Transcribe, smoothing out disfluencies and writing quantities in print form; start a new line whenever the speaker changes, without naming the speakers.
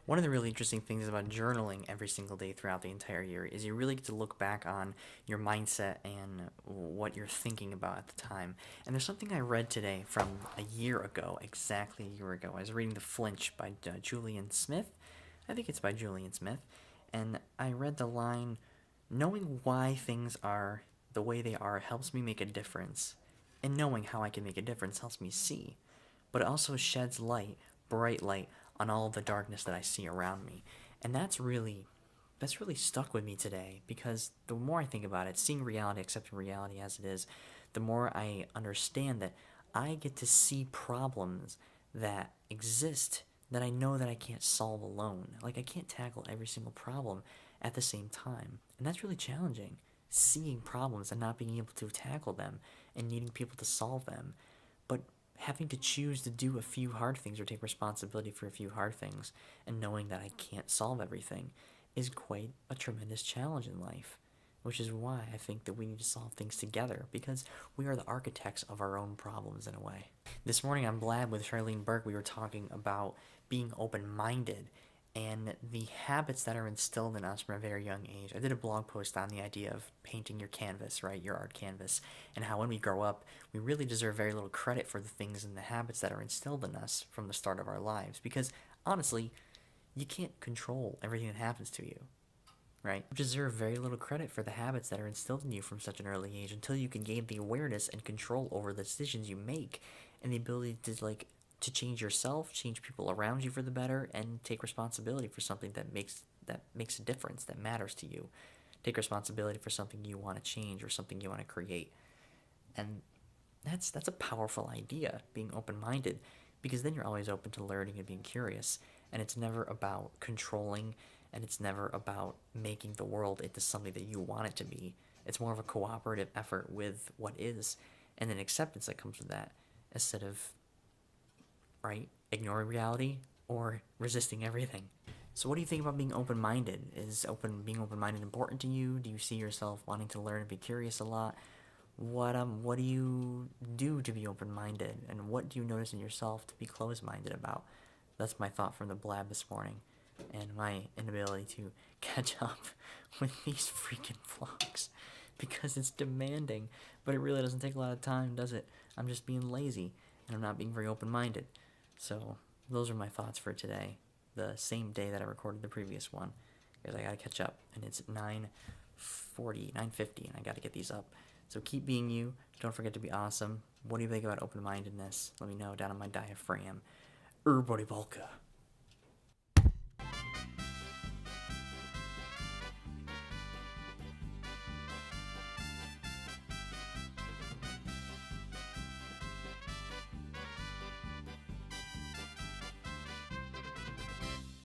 One of the really interesting things about journaling every single day throughout the entire year is you really get to look back on your mindset and what you're thinking about at the time. And there's something I read today from a year ago, exactly a year ago. I was reading The Flinch by Julian Smith. I think it's by Julian Smith. And I read the line, knowing why things are the way they are helps me make a difference. And knowing how I can make a difference helps me see. But it also sheds light, bright light, on all of the darkness that I see around me. And that's really stuck with me today, because the more I think about it, seeing reality, accepting reality as it is, the more I understand that I get to see problems that exist that I know that I can't solve alone. Like, I can't tackle every single problem at the same time. And that's really challenging. Seeing problems and not being able to tackle them and needing people to solve them. But having to choose to do a few hard things or take responsibility for a few hard things and knowing that I can't solve everything is quite a tremendous challenge in life, which is why I think that we need to solve things together, because we are the architects of our own problems in a way. This morning on Blab with Charlene Burke, we were talking about being open-minded and the habits that are instilled in us from a very young age. I did a blog post on the idea of painting your canvas, right, your art canvas, and how when we grow up, we really deserve very little credit for the things and the habits that are instilled in us from the start of our lives, because honestly, you can't control everything that happens to you, right? You deserve very little credit for the habits that are instilled in you from such an early age until you can gain the awareness and control over the decisions you make and the ability to change yourself, change people around you for the better, and take responsibility for something that makes a difference, that matters to you. Take responsibility for something you want to change or something you want to create. And that's a powerful idea, being open-minded, because then you're always open to learning and being curious, and it's never about controlling, and it's never about making the world into something that you want it to be. It's more of a cooperative effort with what is, and an acceptance that comes with that, instead of, right, ignoring reality or resisting everything. So what do you think about being open-minded? Is being open-minded important to you? Do you see yourself wanting to learn and be curious a lot? What do you do to be open-minded, and what do you notice in yourself to be closed-minded about? That's my thought from the blab this morning, and my inability to catch up with these freaking vlogs, because it's demanding, but it really doesn't take a lot of time, does it? I'm just being lazy, and I'm not being very open-minded. So those are my thoughts for today, the same day that I recorded the previous one, because I gotta catch up, and it's 9:50, and I gotta get these up. So keep being you. Don't forget to be awesome. What do you think about open-mindedness? Let me know down on my diaphragm. MattPalka.